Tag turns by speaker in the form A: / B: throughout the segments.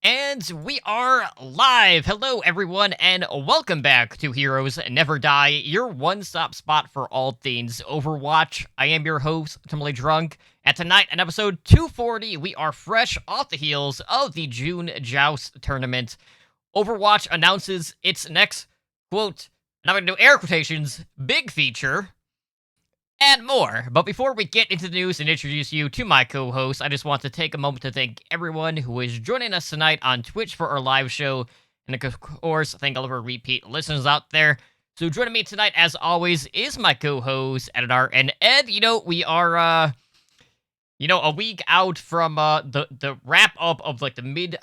A: And we are live. Hello, everyone, and welcome back to Heroes Never Die, your one stop spot for all things Overwatch. I am your host, Timely Drunk, and tonight, in episode 240, we are fresh off the heels of the June Joust tournament. Overwatch announces its next, quote, and I'm going to do air quotations, big feature, and more. But before we get into the news and introduce you to my co-host, I just want to take a moment to thank everyone who is joining us tonight on Twitch for our live show, and of course, thank all of our repeat listeners out there. So joining me tonight, as always, is my co-host, editor, and Ed. We are a week out from the wrap up of like the mid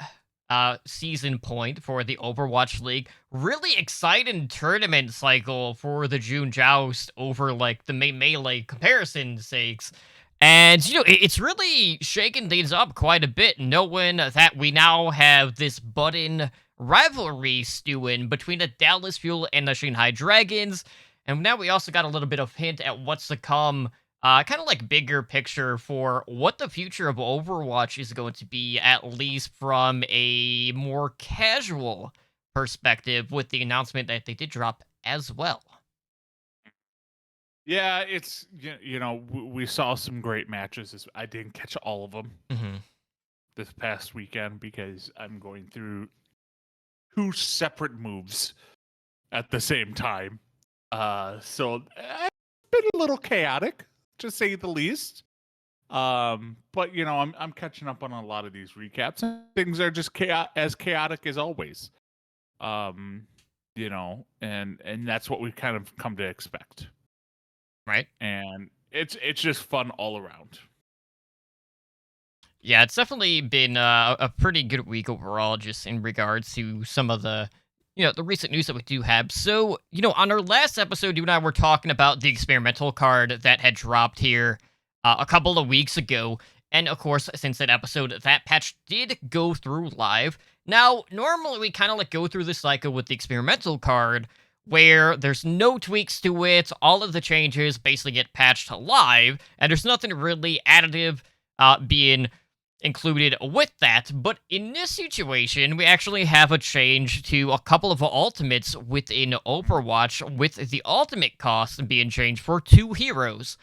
A: season point for the Overwatch League. Really exciting tournament cycle for the June Joust over like the melee comparison sakes. And it's really shaken things up quite a bit, knowing that we now have this budding rivalry stewing between the Dallas Fuel and the Shanghai Dragons. And now we also got a little bit of hint at what's to come, kind of like bigger picture for what the future of Overwatch is going to be, at least from a more casual perspective, with the announcement that they did drop as well.
B: Yeah, it's we saw some great matches. I didn't catch all of them
A: Mm-hmm.
B: this past weekend because I'm going through two separate moves at the same time. So it's been a little chaotic, to say the least. But I'm catching up on a lot of these recaps, and things are just as chaotic as always. And that's what we've kind of come to expect.
A: Right?
B: And it's just fun all around.
A: Yeah, it's definitely been a pretty good week overall, just in regards to some of the the recent news that we do have. So, on our last episode, you and I were talking about the experimental card that had dropped here a couple of weeks ago. And of course, since that episode, that patch did go through live. Now, normally we kind of like go through the cycle with the experimental card where there's no tweaks to it. All of the changes basically get patched live, and there's nothing really additive being included with that. But in this situation, we actually have a change to a couple of ultimates within Overwatch, with the ultimate cost being changed for two heroes.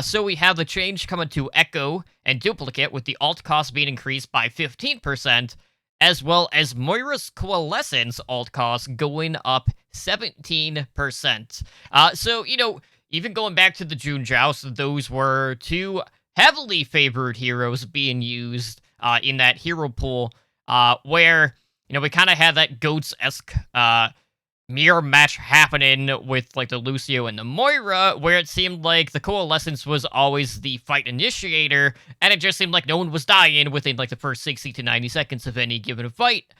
A: So we have the change coming to Echo and Duplicate, with the alt cost being increased by 15%, as well as Moira's Coalescence alt cost going up 17%. Even going back to the June Joust, those were two heavily favored heroes being used in that hero pool, where we kind of had that goats-esque mirror match happening with like the Lucio and the Moira, where it seemed like the Coalescence was always the fight initiator, and it just seemed like no one was dying within like the first 60 to 90 seconds of any given fight.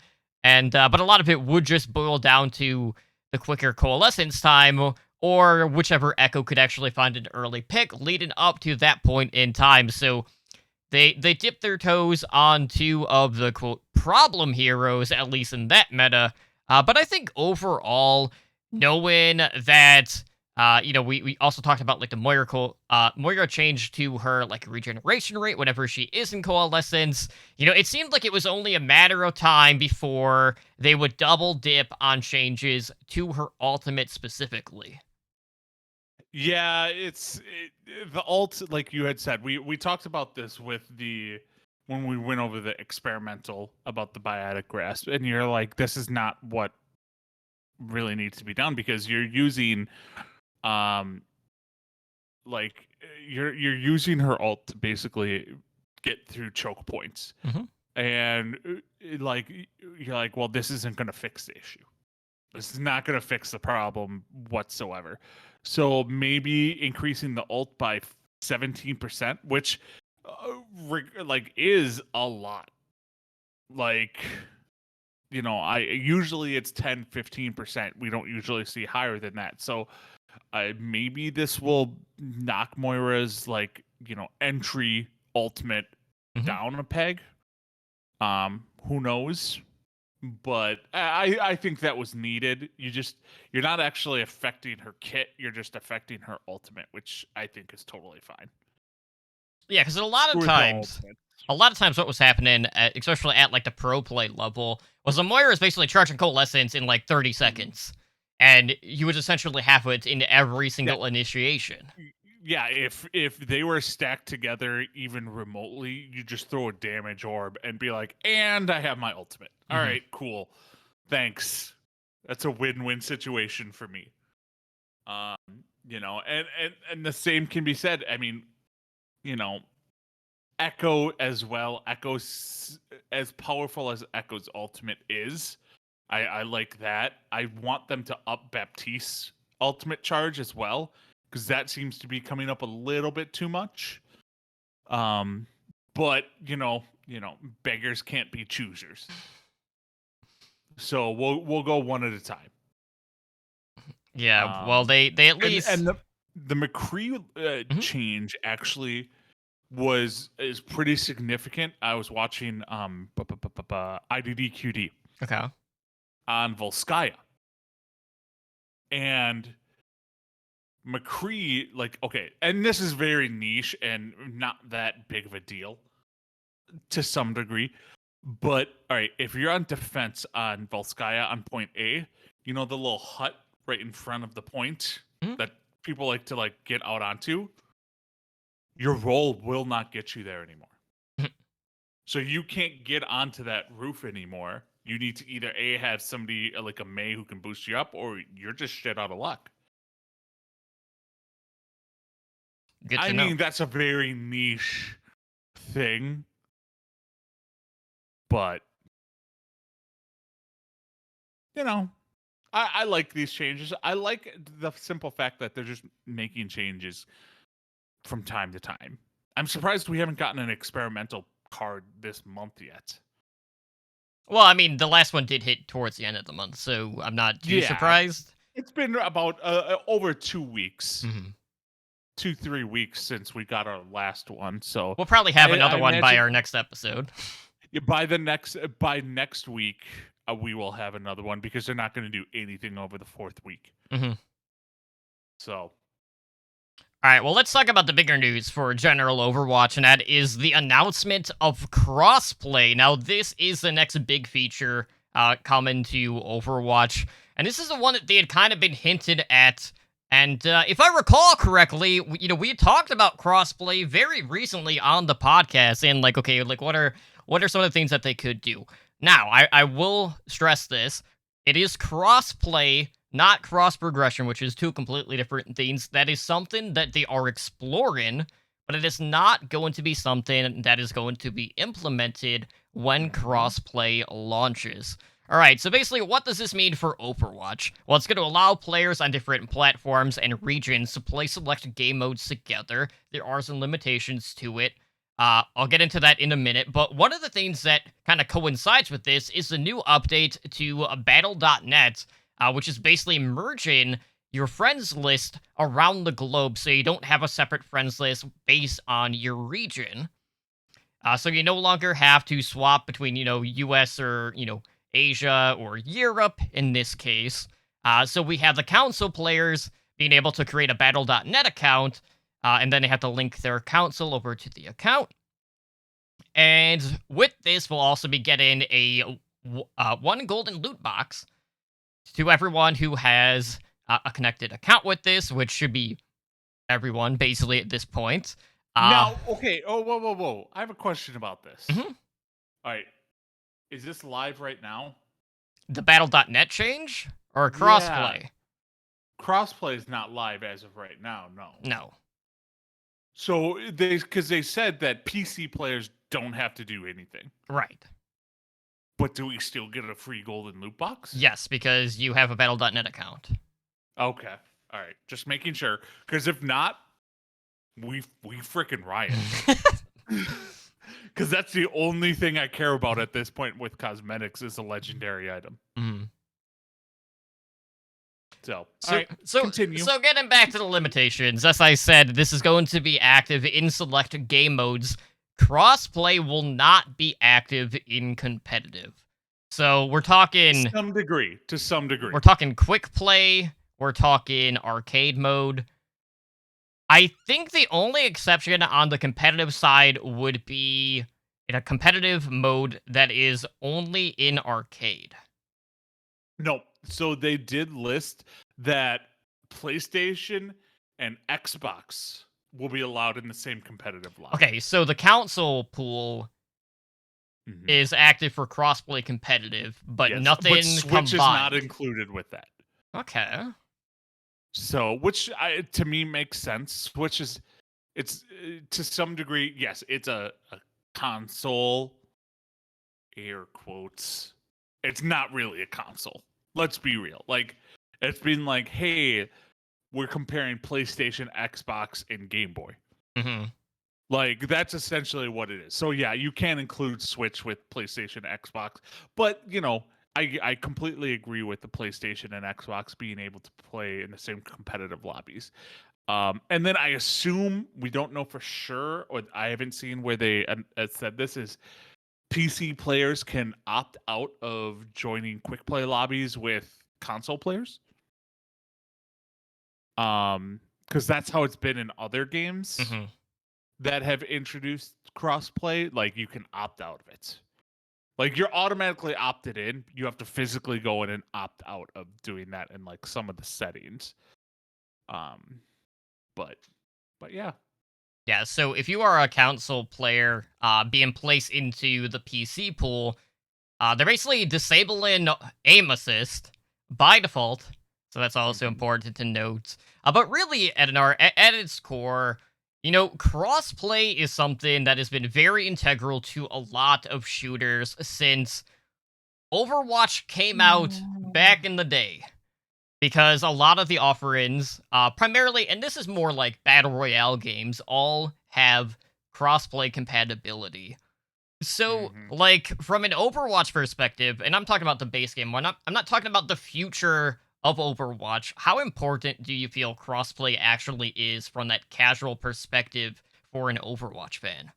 A: And but a lot of it would just boil down to the quicker Coalescence time, or whichever Echo could actually find an early pick leading up to that point in time. So they dipped their toes on two of the quote problem heroes, at least in that meta. But I think overall, knowing that we also talked about like the Moira change to her like regeneration rate whenever she is in Coalescence. It seemed like it was only a matter of time before they would double dip on changes to her ultimate specifically.
B: Yeah, the alt, like you had said. We talked about this when we went over the experimental about the biotic grasp, and you're like, this is not what really needs to be done, because you're using you're using her alt to basically get through choke points.
A: Mhm.
B: And you're like, well, this isn't going to fix the issue. This is not going to fix the problem whatsoever. So maybe increasing the ult by 17%, which is a lot. I usually it's 10-15%. We don't usually see higher than that. So maybe this will knock Moira's entry ultimate down a peg. Who knows? But I think that was needed. You're not actually affecting her kit. You're just affecting her ultimate, which I think is totally fine.
A: Yeah, because a lot of
B: With the
A: times,
B: ultimate.
A: what was happening, especially at like the pro play level, was the Moira is basically charging Coalescence in like 30 seconds, and you would essentially have it in every
B: Yeah.
A: single initiation.
B: Yeah, if they were stacked together even remotely, you just throw a damage orb and be like, and I have my ultimate. All
A: Mhm.
B: right, cool. Thanks. That's a win-win situation for me. Um, and the same can be said. I mean, you know, Echo as well. Echo's as powerful as Echo's ultimate is. I like that. I want them to up Baptiste's ultimate charge as well, because that seems to be coming up a little bit too much. But beggars can't be choosers. So we'll go one at a time.
A: Yeah, well, they at
B: And
A: least.
B: the McCree
A: Mhm.
B: change actually is pretty significant. I was watching IDDQD
A: Okay.
B: on Volskaya, and McCree, like, okay, and this is very niche and not that big of a deal to some degree. But all right, if you're on defense on Volskaya on point A, you know the little hut right in front of the point
A: Mhm.
B: that people like to like get out onto, your roll will not get you there anymore. So you can't get onto that roof anymore. You need to either A, have somebody like a Mei who can boost you up, or you're just shit out of luck.
A: Good
B: I
A: to know.
B: mean, that's a very niche thing, but you know, I like these changes. I like the simple fact that they're just making changes from time to time. I'm surprised we haven't gotten an experimental card this month yet.
A: Well, I mean, the last one did hit towards the end of the month, so I'm not too
B: Yeah,
A: surprised.
B: it's been about over 2 weeks.
A: Mhm.
B: 2-3 weeks since we got our last one. So
A: We'll probably have
B: I
A: another one by
B: imagine
A: our next episode.
B: by next week we will have another one because they're not going to do anything over the 4th week.
A: Mhm.
B: So
A: All right, well, let's talk about the bigger news for general Overwatch, and that is the announcement of crossplay. Now, this is the next big feature coming to Overwatch, and this is the one that they had kind of been hinted at. And if I recall correctly, we had talked about crossplay very recently on the podcast, and like, okay, like what are some of the things that they could do? Now, I will stress this: it is crossplay, not cross progression, which is two completely different things. That is something that they are exploring, but it is not going to be something that is going to be implemented when crossplay launches. All right, so basically, what does this mean for Overwatch? Well, it's going to allow players on different platforms and regions to play select game modes together. There are some limitations to it. I'll get into that in a minute, but one of the things that kind of coincides with this is the new update to Battle.net, which is basically merging your friends list around the globe so you don't have a separate friends list based on your region. So you no longer have to swap between, US or, Asia or Europe in this case. So we have the console players being able to create a Battle.net account, and then they have to link their console over to the account. And with this, we'll also be getting one golden loot box to everyone who has a connected account with this, which should be everyone basically at this point.
B: now, okay. Oh, whoa! I have a question about this.
A: Mhm.
B: All right, is this live right now?
A: The Battle.net change or
B: Yeah,
A: crossplay?
B: crossplay is not live as of right now. No.
A: No.
B: So because they said that PC players don't have to do anything,
A: Right.
B: but do we still get a free golden loot box?
A: Yes, because you have a Battle.net account.
B: Okay. All right. Just making sure. Because if not, we freaking riot. Because that's the only thing I care about at this point with cosmetics is a legendary item.
A: Mhm.
B: So, all
A: So,
B: right,
A: so,
B: continue.
A: so getting back to the limitations, as I said, this is going to be active in select game modes. Crossplay will not be active in competitive. So we're talking
B: To some degree.
A: We're talking quick play. We're talking arcade mode. I think the only exception on the competitive side would be in a competitive mode that is only in arcade.
B: No, so they did list that PlayStation and Xbox will be allowed in the same competitive lobby.
A: Okay, so the console pool
B: Mhm.
A: is active for crossplay competitive, but
B: Yes, but
A: nothing
B: Switch is not
A: combined.
B: included with that.
A: Okay.
B: So, which to me makes sense. Switch is it's to some degree, yes, it's a console, air quotes. It's not really a console. Let's be real. Like it's been like, hey, we're comparing PlayStation, Xbox, and Game Boy.
A: hmm
B: Like that's essentially what it is. So yeah, you can include Switch with PlayStation, Xbox, but I completely agree with the PlayStation and Xbox being able to play in the same competitive lobbies. And then I assume we don't know for sure, or I haven't seen where they said this is PC players can opt out of joining quick play lobbies with console players. Because that's how it's been in other games
A: hmm
B: that have introduced crossplay. Like you can opt out of it. Like you're automatically opted in. You have to physically go in and opt out of doing that in like some of the settings. Um, but yeah.
A: Yeah, so if you are a console player being placed into the PC pool, they're basically disabling aim assist by default. So that's also
B: Mhm.
A: important to note. But really, Edinar, at its core, crossplay is something that has been very integral to a lot of shooters since Overwatch came out back in the day. Because a lot of the offerings, primarily, and this is more like battle royale games, all have crossplay compatibility. So,
B: Mhm.
A: like, from an Overwatch perspective, and I'm talking about the base game, I'm not talking about the future of Overwatch. How important do you feel crossplay actually is from that casual perspective for an Overwatch fan?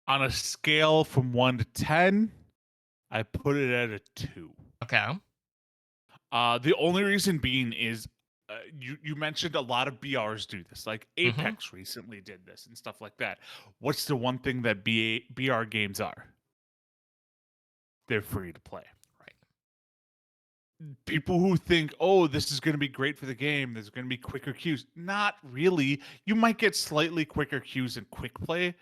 B: On a scale from 1 to 10, I put it at a 2.
A: Okay.
B: The only reason being is you mentioned a lot of BRs do this. Like
A: Mm-hmm.
B: Apex recently did this and stuff like that. What's the one thing that BR games are? They're free to play.
A: Right.
B: People who think, oh, this is going to be great for the game, there's going to be quicker queues. Not really. You might get slightly quicker queues in quick play,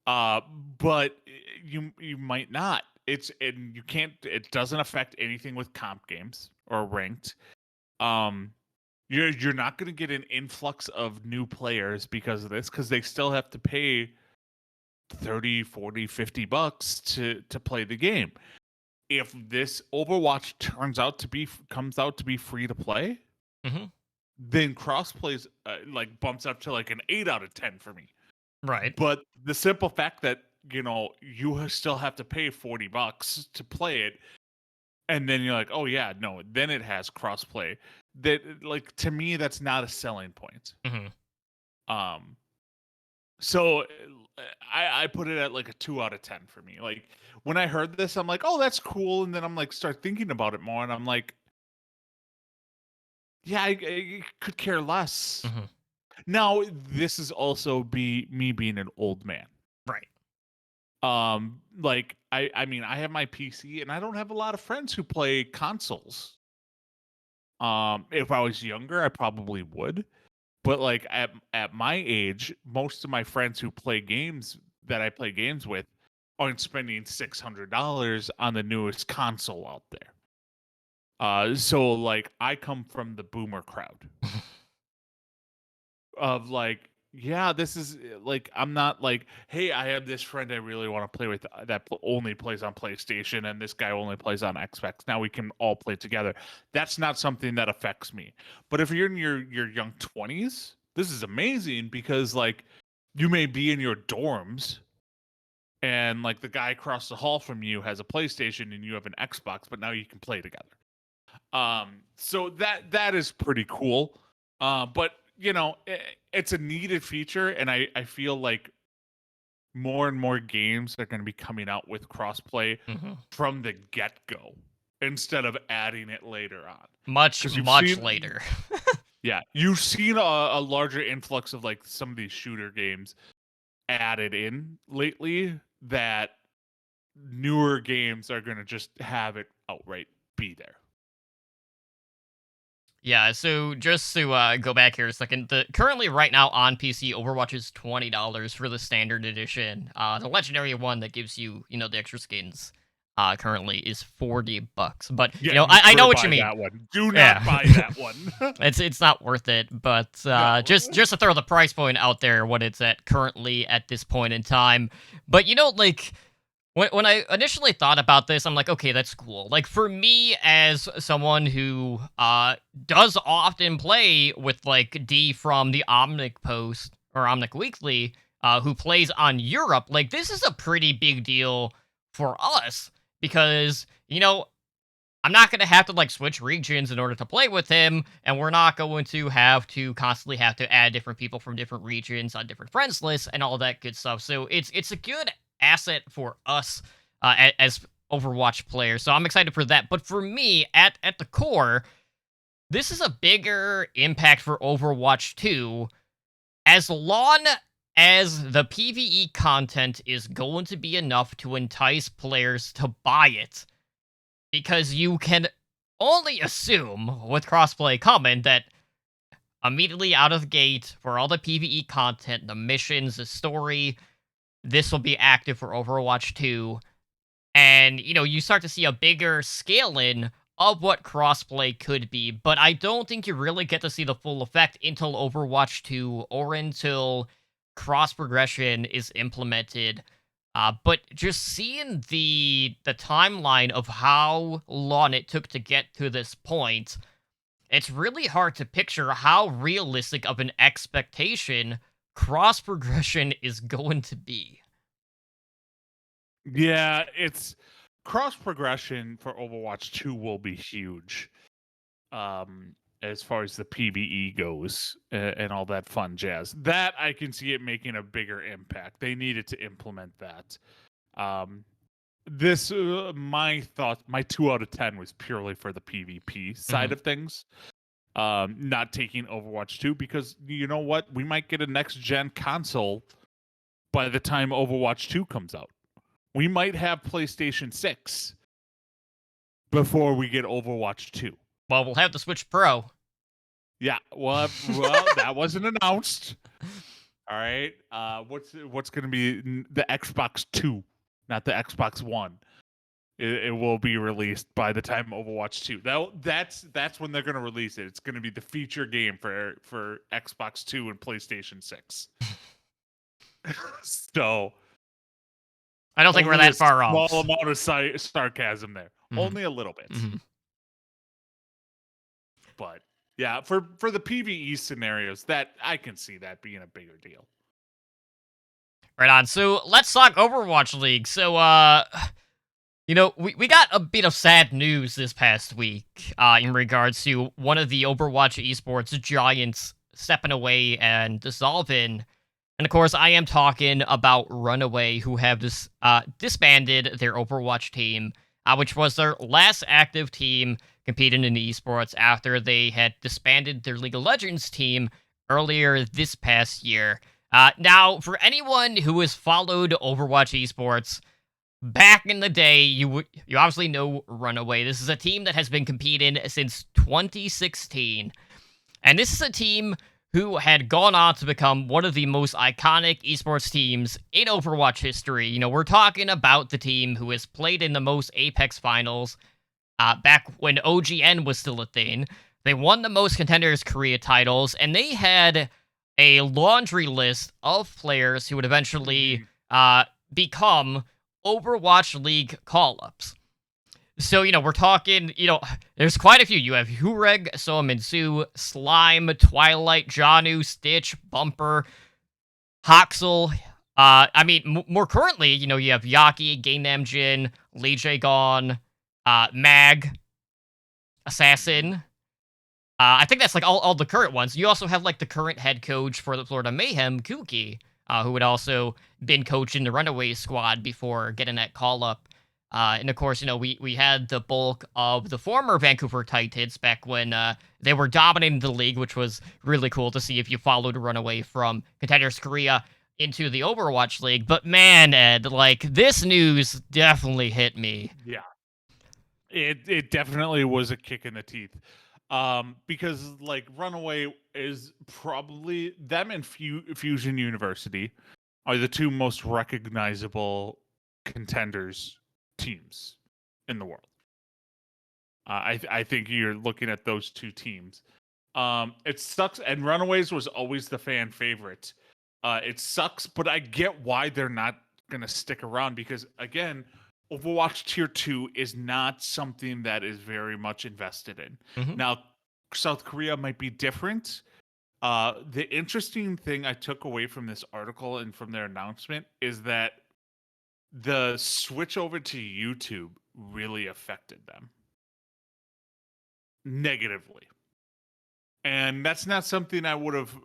B: uh, but you might not. And you can't. It doesn't affect anything with comp games or ranked. Um, you're not going to get an influx of new players because of this, because they still have to pay 30, 40, $50 to play the game. If this Overwatch comes out to be free to play,
A: Mm-hmm.
B: then crossplays like bumps up to like an 8 out of 10 for me.
A: Right.
B: But the simple fact that you still have to pay $40 to play it, and then you're like, oh yeah, no, then it has crossplay. That, like, to me, that's not a selling point.
A: Mm-hmm.
B: Um, so I put it at like a 2 out of 10 for me. Like when I heard this, I'm like, oh, that's cool, and then I'm like, start thinking about it more, and I'm like, yeah, I could care less.
A: Mm-hmm.
B: Now, this is also be me being an old man.
A: Right.
B: Like I mean, I have my PC, and I don't have a lot of friends who play consoles. If I was younger, I probably would. But like at my age, most of my friends who play games that I play games with aren't spending $600 on the newest console out there. So like I come from the boomer crowd of like, yeah, this is like, I'm not like, hey, I have this friend I really want to play with that only plays on PlayStation, and this guy only plays on Xbox. Now we can all play together. That's not something that affects me. But if you're in your young 20s, this is amazing because like you may be in your dorms, and like the guy across the hall from you has a PlayStation and you have an Xbox, but now you can play together. So that is pretty cool. But it's a needed feature, and I feel like more and more games are going to be coming out with crossplay
A: Mm-hmm.
B: from the get go instead of adding it later on.
A: Much,
B: Because you've
A: much
B: seen,
A: later.
B: Yeah, you've seen a larger influx of like some of these shooter games added in lately that newer games are going to just have it outright be there.
A: Yeah, so just to go back here a second, currently right now on PC, Overwatch is $20 for the standard edition. The legendary one that gives you, the extra skins, currently is $40. But
B: Yeah,
A: I know
B: never
A: what you
B: buy
A: mean.
B: that one. Do not
A: Yeah,
B: buy that one.
A: it's not worth it. But
B: No.
A: just to throw the price point out there, what it's at currently at this point in time. But like. When I initially thought about this, I'm like, okay, that's cool. Like, for me, as someone who does often play with, like, D from the Omnic Post, or Omnic Weekly, who plays on Europe, like, this is a pretty big deal for us, because, I'm not going to have to, like, switch regions in order to play with him, and we're not going to have to constantly have to add different people from different regions on different friends lists and all that good stuff. So it's a good asset for us as Overwatch players. So I'm excited for that. But for me, at the core, this is a bigger impact for Overwatch 2, as long as the PvE content is going to be enough to entice players to buy it. Because you can only assume, with crossplay coming, that immediately out of the gate, for all the PvE content, the missions, the story, this will be active for Overwatch 2. And, you start to see a bigger scale-in of what crossplay could be. But I don't think you really get to see the full effect until Overwatch 2 or until cross-progression is implemented. But just seeing the timeline of how long it took to get to this point, it's really hard to picture how realistic of an expectation cross-progression is going to be.
B: Yeah, it's cross progression for Overwatch 2 will be huge. As far as the PvE goes and all that fun jazz. That I can see it making a bigger impact. They needed to implement that. This my thought, my 2 out of 10 was purely for the PvP side of things. Not taking Overwatch 2 because you know what? We might get a next gen console by the time Overwatch 2 comes out. We might have PlayStation 6 before we get Overwatch 2.
A: Well, we'll have the Switch Pro.
B: Yeah, well, that wasn't announced. All right, what's going to be the Xbox 2, not the Xbox One? It will be released by the time Overwatch 2. That's when they're going to release it. It's going to be the feature game for Xbox 2 and PlayStation 6. So
A: I don't think we're that far off.
B: Small amount of sarcasm there. Only a little bit. But yeah, for the PvE scenarios, that I can see that being a bigger deal.
A: Right on. So let's talk Overwatch League. So we got a bit of sad news this past week in regards to one of the Overwatch esports giants stepping away and dissolving. And of course, I am talking about Runaway, who have disbanded their Overwatch team, which was their last active team competing in esports after they had disbanded their League of Legends team earlier this past year. Now, for anyone who has followed Overwatch esports, back in the day, you obviously know Runaway. This is a team that has been competing since 2016. And this is a team who had gone on to become one of the most iconic esports teams in Overwatch history. We're talking about the team who has played in the most Apex finals back when OGN was still a thing. They won the most Contenders Korea titles, and they had a laundry list of players who would eventually become Overwatch League call-ups. So, we're talking, there's quite a few. You have Hureg, Soaminsu, Slime, Twilight, Janu, Stitch, Bumper, Hoxel. More currently, you have Yaki, Gangnam Jin, Lee Jae-gon, Mag, Assassin. I think that's, like, all the current ones. You also have, like, the current head coach for the Florida Mayhem, Kuki, who had also been coaching the Runaway squad before getting that call-up. And of course, we had the bulk of the former Vancouver Titans back when they were dominating the league, which was really cool to see if you followed Runaway from Contenders Korea into the Overwatch League. But man, Ed, like this news definitely hit me.
B: Yeah, it definitely was a kick in the teeth. Because like Runaway is probably them and Fusion University are the two most recognizable contenders teams in the world. I think you're looking at those two teams. It sucks, and Runaways was always the fan favorite. It sucks, but I get why they're not gonna stick around because again, Overwatch Tier 2 is not something that is very much invested in.
A: Mhm.
B: Now, South Korea might be different. The interesting thing I took away from this article and from their announcement is that the switch over to YouTube really affected them negatively. And that's not something I would have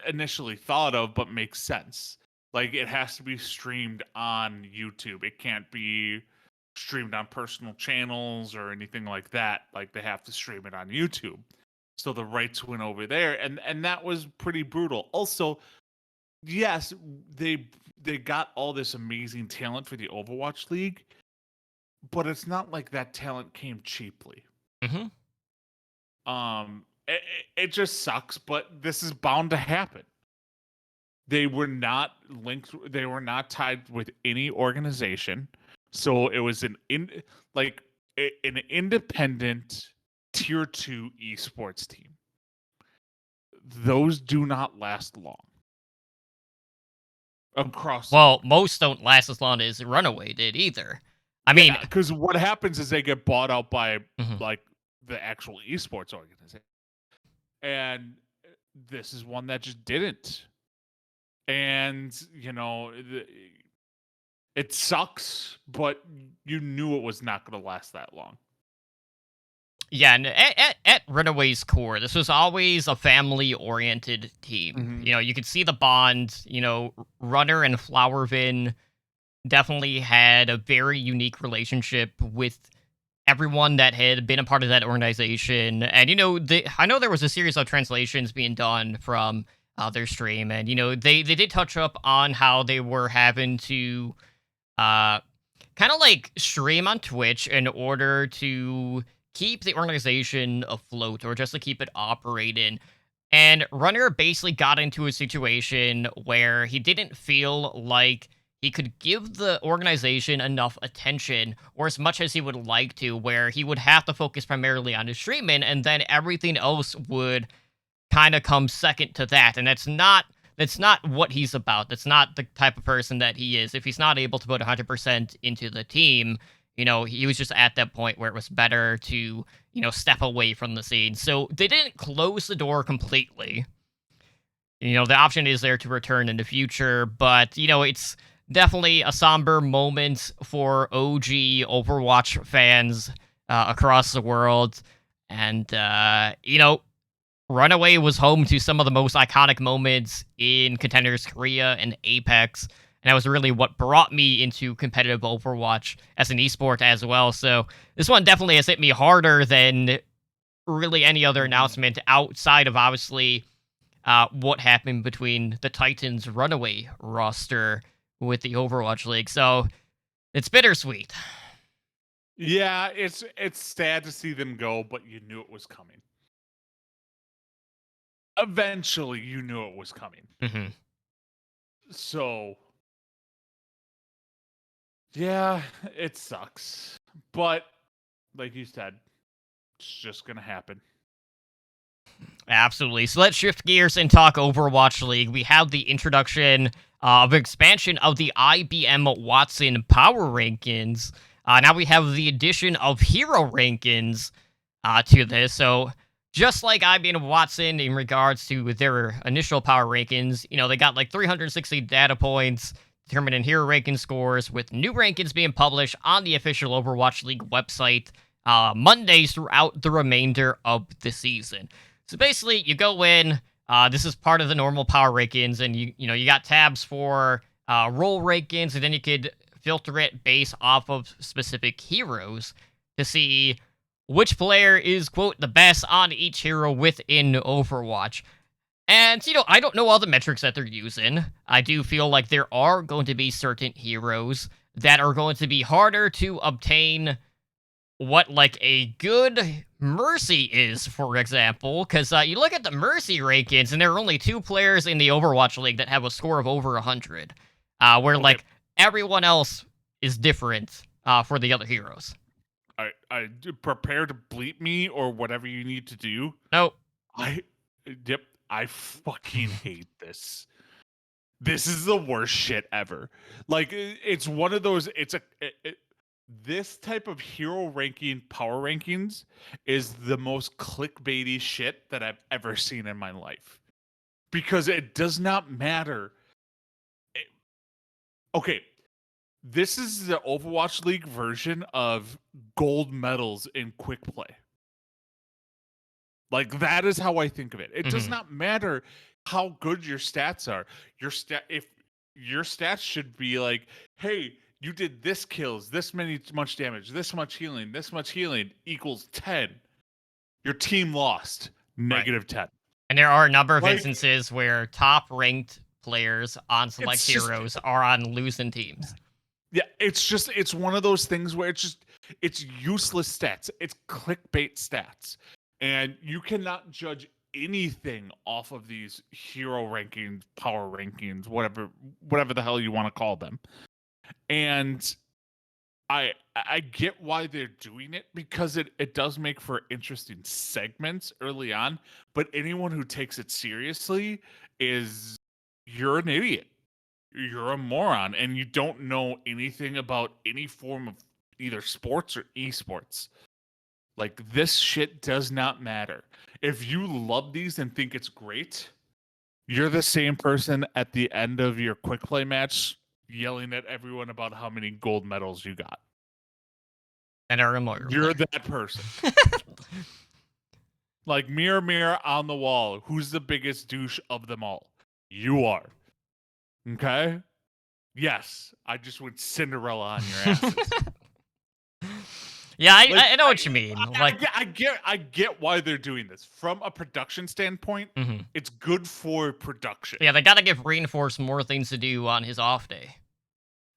B: initially thought of, but makes sense. Like it has to be streamed on YouTube. It can't be streamed on personal channels or anything like that. Like they have to stream it on YouTube. So the rights went over there, and that was pretty brutal. Also, yes, they got all this amazing talent for the Overwatch League, but it's not like that talent came cheaply.
A: Hmm.
B: It just sucks, but this is bound to happen. They were not linked. They were not tied with any organization, so it was an independent tier 2 esports team. Those do not last long. Across.
A: Well, most don't last as long as Runaway did either. I mean,
B: because what happens is they get bought out by
A: Mhm.
B: like the actual esports organization, and this is one that just didn't. And it sucks, but you knew it was not going to last that long.
A: Yeah, and at Runaway's core, this was always a family-oriented team.
B: Mhm.
A: You could see the bond. Runner and Flowervin definitely had a very unique relationship with everyone that had been a part of that organization. And I know there was a series of translations being done from their stream, and they did touch up on how they were having to kind of like stream on Twitch in order to keep the organization afloat or just to keep it operating. And Runner basically got into a situation where he didn't feel like he could give the organization enough attention or as much as he would like to, where he would have to focus primarily on his streaming and then everything else would kind of come second to that. And that's not what he's about. That's not the type of person that he is. If he's not able to put 100% into the team, he was just at that point where it was better to, step away from the scene. So they didn't close the door completely. The option is there to return in the future, but, it's definitely a somber moment for OG Overwatch fans across the world. And, Runaway was home to some of the most iconic moments in Contenders Korea and Apex, and that was really what brought me into competitive Overwatch as an esport as well. So this one definitely has hit me harder than really any other announcement outside of obviously what happened between the Titans Runaway roster with the Overwatch League. So it's bittersweet.
B: Yeah, it's sad to see them go, but you knew it was coming. Eventually, you knew it was coming.
A: Mm-hmm.
B: So, yeah, it sucks. But, like you said, it's just going to happen.
A: Absolutely. So let's shift gears and talk Overwatch League. We have the introduction of expansion of the IBM Watson Power Rankings. Now we have the addition of Hero Rankings to this. So just like IBM Watson in regards to their initial Power Rankings, they got like 360 data points determining hero ranking scores, with new rankings being published on the official Overwatch League website Mondays throughout the remainder of the season. So basically, you go in. This is part of the normal power rankings, and you got tabs for role rankings, and then you could filter it based off of specific heroes to see which player is, quote, the best on each hero within Overwatch. And, I don't know all the metrics that they're using. I do feel like there are going to be certain heroes that are going to be harder to obtain what, like, a good Mercy is, for example. Because you look at the Mercy rankings, and there are only 2 players in the Overwatch League that have a score of over 100. Where, like, everyone else is different for the other heroes.
B: I prepare to bleep me or whatever you need to do.
A: Nope.
B: I fucking hate this. This is the worst shit ever. Like, it's one of those. This type of hero ranking, power rankings, is the most clickbaity shit that I've ever seen in my life. Because it does not matter. Okay, this is the Overwatch League version of gold medals in quick play. Like, that is how I think of it. It does not matter how good your stats are. If your stats should be like, hey, you did this kills, much damage, this much healing equals 10. Your team lost, negative 10.
A: And there are a number of instances where top-ranked players on select heroes are on losing teams.
B: Yeah, it's one of those things where it's useless stats. It's clickbait stats. And you cannot judge anything off of these hero rankings, power rankings, whatever the hell you want to call them. And I get why they're doing it, because it does make for interesting segments early on, but anyone who takes it seriously you're an idiot. You're a moron, and you don't know anything about any form of either sports or esports. Like, this shit does not matter. If you love these and think it's great, you're the same person at the end of your quick play match yelling at everyone about how many gold medals you got.
A: And are a
B: You're that person. Like, mirror, mirror on the wall, who's the biggest douche of them all? You are. Okay? Yes, I just went Cinderella on your asses.
A: Yeah, I know what you mean.
B: I get why they're doing this. From a production standpoint, it's good for production.
A: Yeah, they gotta give Reinforce more things to do on his off day.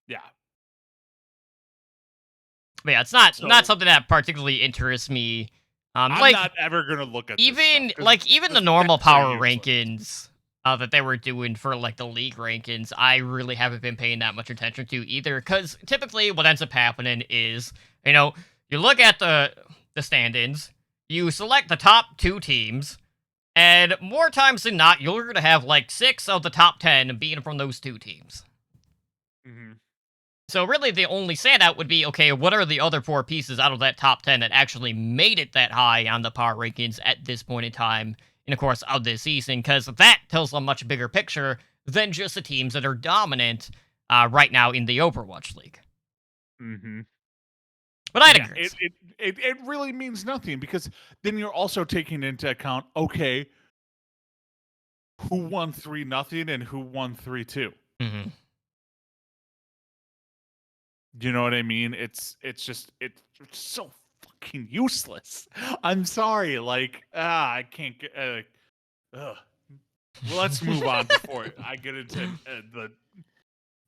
B: Yeah.
A: But yeah, it's not something that particularly interests me.
B: I'm not ever gonna look at
A: even the normal power rankings that they were doing for like the league rankings. I really haven't been paying that much attention to either, because typically what ends up happening is, you look at the standings, you select the top 2 teams, and more times than not, you're going to have like 6 of the top 10 being from those 2 teams. So really, the only standout would be, okay, what are the other 4 pieces out of that top 10 that actually made it that high on the power rankings at this point in time, in the course of this season? Because that tells a much bigger picture than just the teams that are dominant right now in the Overwatch League. But I agree.
B: It really means nothing, because then you're also taking into account, okay, who won 3-0 and who won 3-2. Do you know what I mean? It's so fucking useless. I'm sorry. Like, I can't get. Well, let's move on before I get into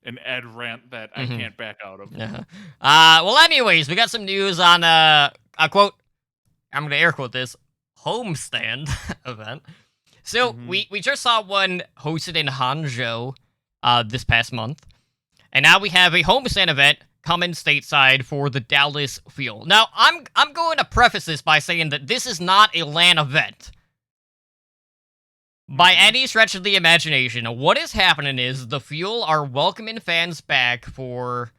B: an Ed rant that I can't back out of.
A: Well, anyways, we got some news on a quote. I'm gonna air quote this homestand event. So we just saw one hosted in Hangzhou this past month, and now we have a homestand event coming stateside for the Dallas Fuel. Now, I'm going to preface this by saying that this is not a LAN event. By any stretch of the imagination, what is happening is the Fuel are welcoming fans back for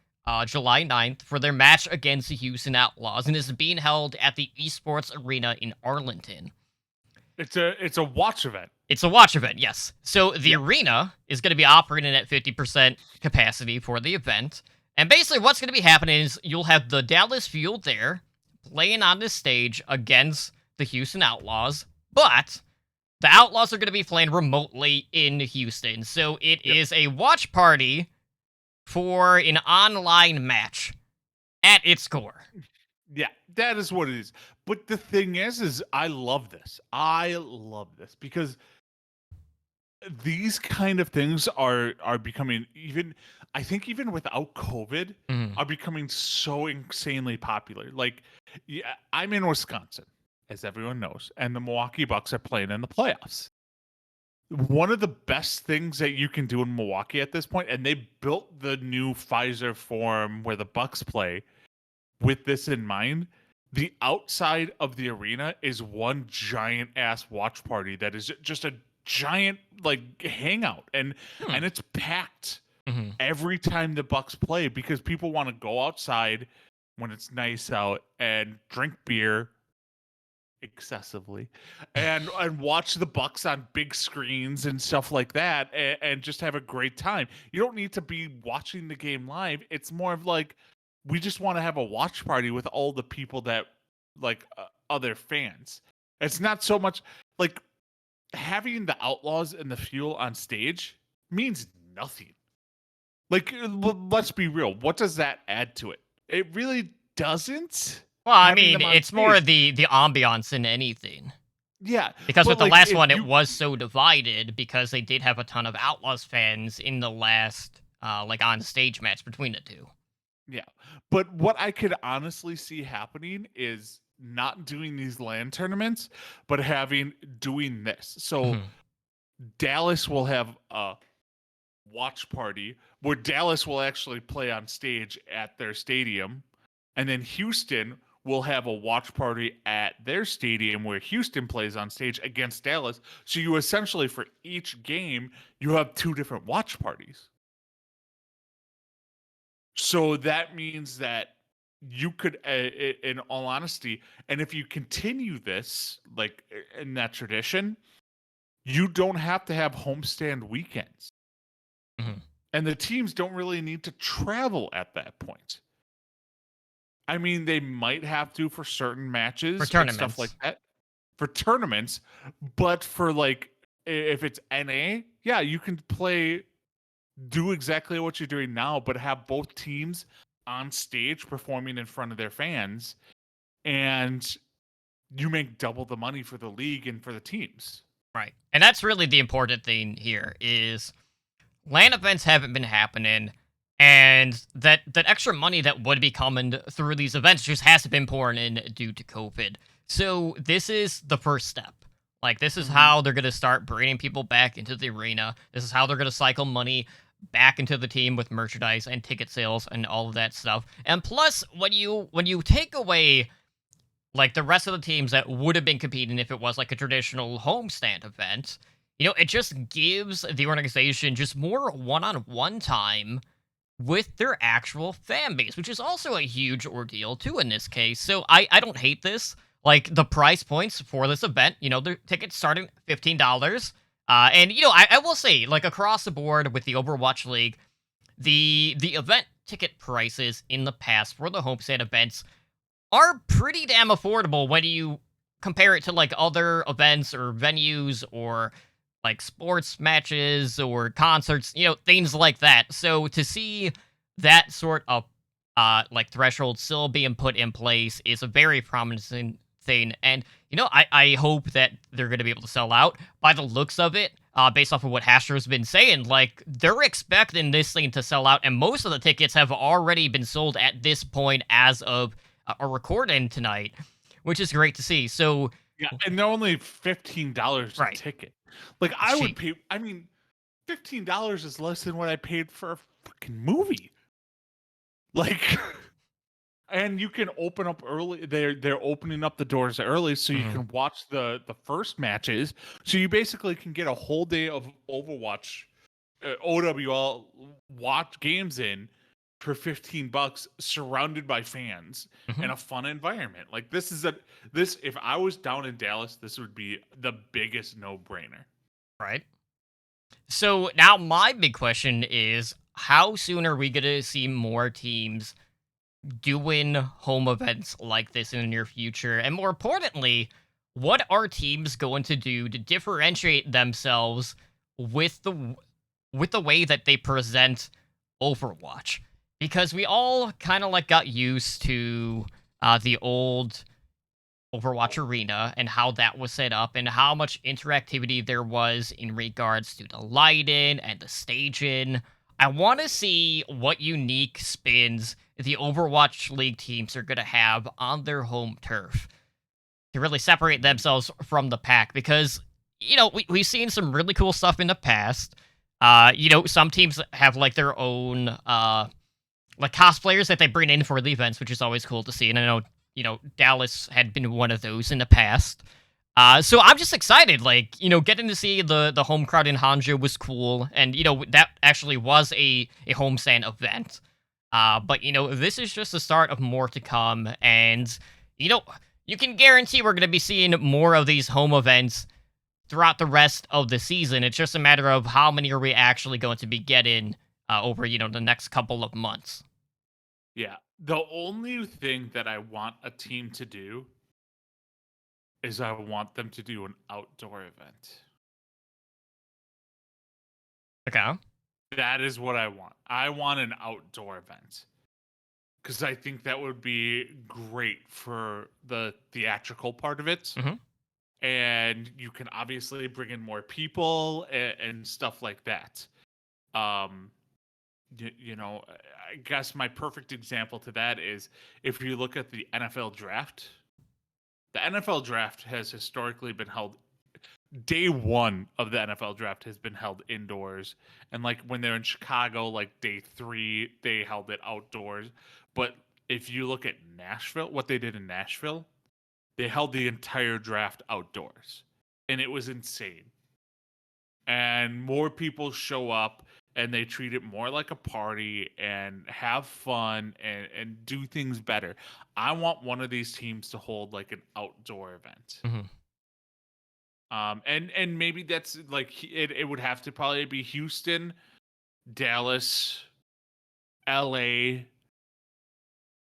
A: July 9th for their match against the Houston Outlaws, and is being held at the Esports Arena in Arlington.
B: It's a watch event.
A: It's a watch event, yes. So the arena is going to be operating at 50% capacity for the event. And basically what's going to be happening is you'll have the Dallas Fuel there playing on this stage against the Houston Outlaws, but the Outlaws are going to be playing remotely in Houston. So it is a watch party for an online match at its core.
B: Yeah, that is what it is. But the thing is I love this. I love this because these kind of things are becoming, even I think even without COVID,
A: Mhm.
B: are becoming so insanely popular. Like, yeah, I'm in Wisconsin, as everyone knows, and the Milwaukee Bucks are playing in the playoffs. One of the best things that you can do in Milwaukee at this point, and they built the new Pfizer Forum where the Bucks play with this in mind. The outside of the arena is one giant ass watch party that is just a giant like hangout, and
A: Hmm.
B: it's packed
A: Mhm.
B: every time the Bucks play because people want to go outside when it's nice out and drink beer excessively and watch the Bucks on big screens and stuff like that, and just have a great time. You don't need to be watching the game live. It's more of like, we just want to have a watch party with all the people that like other fans. It's not so much like having the Outlaws and the Fuel on stage means nothing. Like, let's be real. What does that add to it? It really doesn't.
A: Well, I
B: Having
A: mean,
B: them on
A: it's more
B: stage.
A: the ambiance than anything.
B: Yeah,
A: Because with
B: but
A: the
B: like
A: last
B: if
A: one, it
B: you
A: was so divided because they did have a ton of Outlaws fans in the last, like, on stage match between the two.
B: Yeah. But what I could honestly see happening is not doing these land tournaments, but doing this. So
A: Mhm.
B: Dallas will have a watch party where Dallas will actually play on stage at their stadium, and then Houston will have a watch party at their stadium where Houston plays on stage against Dallas. So you essentially, for each game, you have two different watch parties. So that means that you could, in all honesty, and if you continue this, like in that tradition, you don't have to have homestand weekends.
A: Mhm.
B: And the teams don't really need to travel at that point. I mean, they might have to for certain
A: For
B: matches and stuff like
A: tournaments.
B: that for tournaments, but for like, if it's NA, yeah, you can do exactly what you're doing now, but have both teams on stage performing in front of their fans, and you make double the money for the league and for the teams.
A: Right. And that's really the important thing here is LAN events haven't been happening, and that extra money that would be coming through these events just hasn't been pouring in due to COVID. So this is the first step. Like, this is
B: Mhm.
A: how they're going to start bringing people back into the arena. This is how they're going to cycle money back into the team with merchandise and ticket sales and all of that stuff. And plus, when you take away like the rest of the teams that would have been competing if it was like a traditional homestand event, it just gives the organization just more one-on-one time with their actual fan base, which is also a huge ordeal too in this case. So I don't hate this. Like, the price points for this event, the tickets starting $15. And I will say, like, across the board with the Overwatch League, the event ticket prices in the past for the homestand events are pretty damn affordable when you compare it to like other events or venues or like sports matches or concerts, things like that. So to see that sort of like threshold still being put in place is a very promising thing. And I hope that they're going to be able to sell out. By the looks of it, based off of what Hastro's been saying, like, they're expecting this thing to sell out, and most of the tickets have already been sold at this point as of a recording tonight, which is great to see. So,
B: Yeah, and they're only $15 a
A: right,
B: ticket. Like,
A: it's
B: I would
A: cheap.
B: pay. I mean, $15 is less than what I paid for a fucking movie. Like, and you can open up early. They're opening up the doors early, so you
A: Mhm.
B: can watch the first matches. So you basically can get a whole day of Overwatch, OWL watch games in for $15, surrounded by fans
A: Mhm.
B: in a fun environment. Like, this. If I was down in Dallas, this would be the biggest no brainer.
A: Right. So now my big question is, how soon are we going to see more teams doing home events like this in the near future? And more importantly, what are teams going to do to differentiate themselves with the way that they present Overwatch, because we all kind of like got used to the old Overwatch Arena and how that was set up and how much interactivity there was in regards to the lighting and the staging. I want to see what unique spins the Overwatch League teams are going to have on their home turf to really separate themselves from the pack, because, we've seen some really cool stuff in the past. Some teams have like their own like cosplayers that they bring in for the events, which is always cool to see. And I know, Dallas had been one of those in the past. So I'm just excited, like, getting to see the home crowd in Hangzhou was cool. And, that actually was a homestand event. But, this is just the start of more to come. And, you can guarantee we're going to be seeing more of these home events throughout the rest of the season. It's just a matter of how many are we actually going to be getting over, the next couple of months.
B: Yeah. The only thing that I want a team to do is I want them to do an outdoor event.
A: Okay.
B: That is what I want. I want an outdoor event. Because I think that would be great for the theatrical part of it.
A: Mm-hmm.
B: And you can obviously bring in more people and stuff like that. I guess my perfect example to that is if you look at the NFL draft. The NFL draft has historically been held. Day one of the NFL draft has been held indoors, and like when they're in Chicago, like day 3, they held it outdoors. But if you look at Nashville, what they did in Nashville, they held the entire draft outdoors, and it was insane. And more people show up, and they treat it more like a party and have fun and do things better. I want one of these teams to hold like an outdoor event.
A: Mm-hmm.
B: And maybe that's like it would have to probably be Houston, Dallas, LA.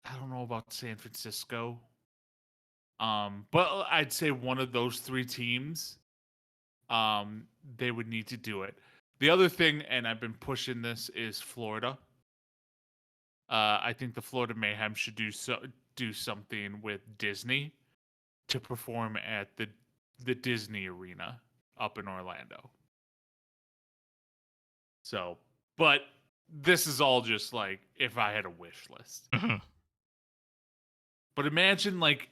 B: I don't know about San Francisco. But I'd say one of those 3 teams, they would need to do it. The other thing, and I've been pushing this, is Florida. I think the Florida Mayhem should do something with Disney to perform at the Disney Arena up in Orlando. So, but this is all just like if I had a wish list.
A: Mm-hmm.
B: But imagine like,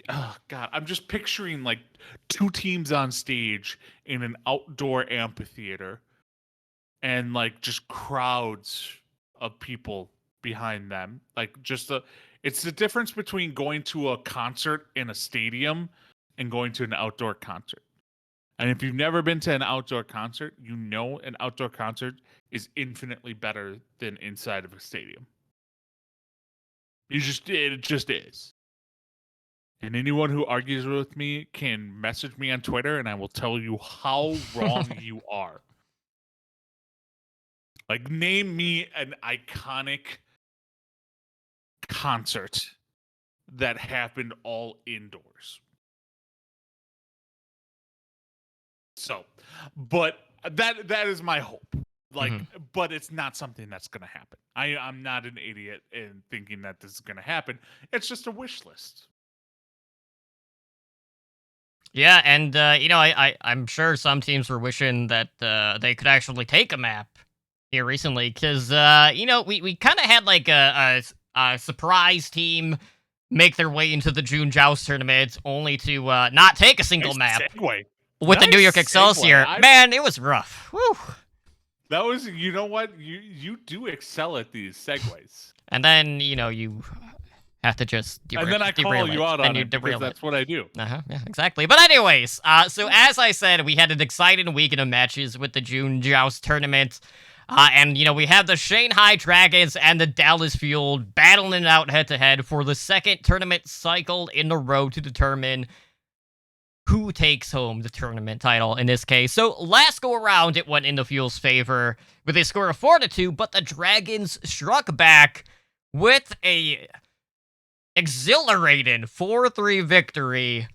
B: oh God, I'm just picturing like 2 teams on stage in an outdoor amphitheater and like just crowds of people behind them. Like it's the difference between going to a concert in a stadium and going to an outdoor concert. And if you've never been to an outdoor concert, an outdoor concert is infinitely better than inside of a stadium. It just is. And anyone who argues with me can message me on Twitter and I will tell you how wrong you are. Like, name me an iconic concert that happened all indoors. So, but that is my hope. Like, but it's not something that's going to happen. I'm not an idiot in thinking that this is going to happen. It's just a wish list.
A: Yeah, and I'm sure some teams were wishing that they could actually take a map here recently, because we kind of had like a surprise team make their way into the June Joust tournament, only to not take a single map with the New York Excelsior. Man, it was rough. Woo.
B: That was, you know what? You do excel at these segues.
A: And then, you have to just derail it.
B: And then I call you out on it because that's what I do.
A: Yeah, exactly. But anyways, so as I said, we had an exciting weekend of matches with the June Joust tournament. And, we have the Shanghai Dragons and the Dallas Fuel battling it out head-to-head for the second tournament cycle in a row to determine who takes home the tournament title in this case. So last go around, it went in the Fuel's favor with a score of 4-2, but the Dragons struck back with a exhilarating 4-3 victory.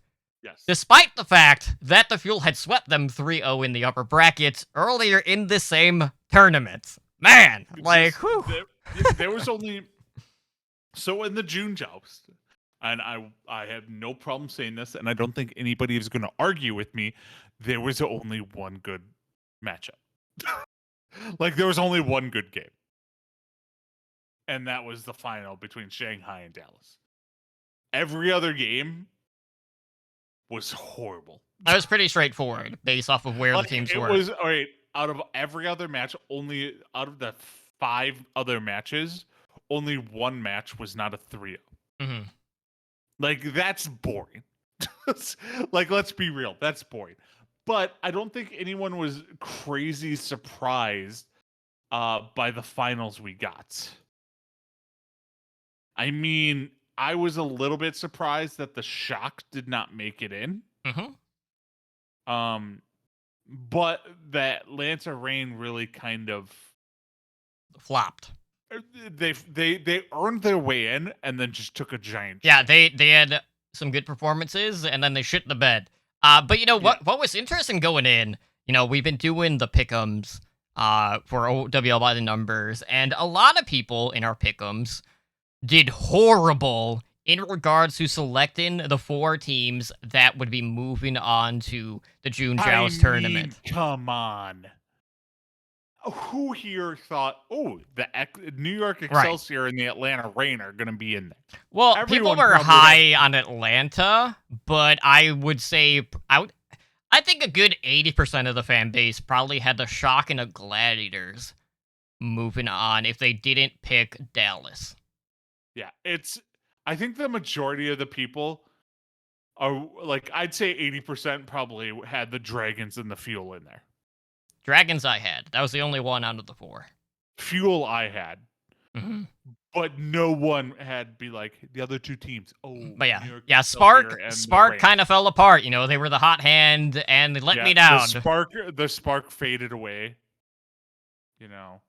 B: Yes.
A: Despite the fact that the Fuel had swept them 3-0 in the upper brackets earlier in the same tournament. Man,
B: It's
A: like,
B: just-
A: whew.
B: there was only so in the June joust, and I have no problem saying this, and I don't think anybody is going to argue with me. There was only one good matchup. Like there was only one good game, and that was the final between Shanghai and Dallas. Every other game was horrible.
A: That was pretty straightforward based off of where the teams
B: it
A: were.
B: was all right. Out of every other match, only out of the 5 other matches, only one match was not a 3-0.
A: Mhm.
B: Like that's boring. Like let's be real, that's boring. But I don't think anyone was crazy surprised by the finals we got. I mean, I was a little bit surprised that the Shock did not make it in.
A: Mhm.
B: But that Atlanta Reign really kind of
A: Flopped.
B: they earned their way in and then just took a giant
A: Yeah, they had some good performances and then they shit the bed. But you know what? What was interesting going in? You know, we've been doing the pick'ems for OWL by the numbers, and a lot of people in our pick'ems did horrible in regards to selecting the 4 teams that would be moving on to the June Joust tournament.
B: Come on. Who here thought, oh, the New York Excelsior and the Atlanta Reign are going to be in there?
A: Well,
B: Everyone
A: people were
B: probably
A: high on Atlanta, but I would say I think a good 80% of the fan base probably had the Shock and the Gladiators moving on if they didn't pick Dallas.
B: Yeah, I think the majority of the people are like, I'd say 80% probably had the Dragons and the Fuel in there.
A: Dragons I had. That was the only one out of the 4.
B: Fuel I had.
A: Mm-hmm.
B: But no one had be like the other 2 teams. Oh,
A: But
B: New York
A: yeah,
B: Excelsior and the
A: Spark
B: Reign.
A: kind of fell apart. You know, they were the hot hand and they let me down.
B: The spark faded away. You know,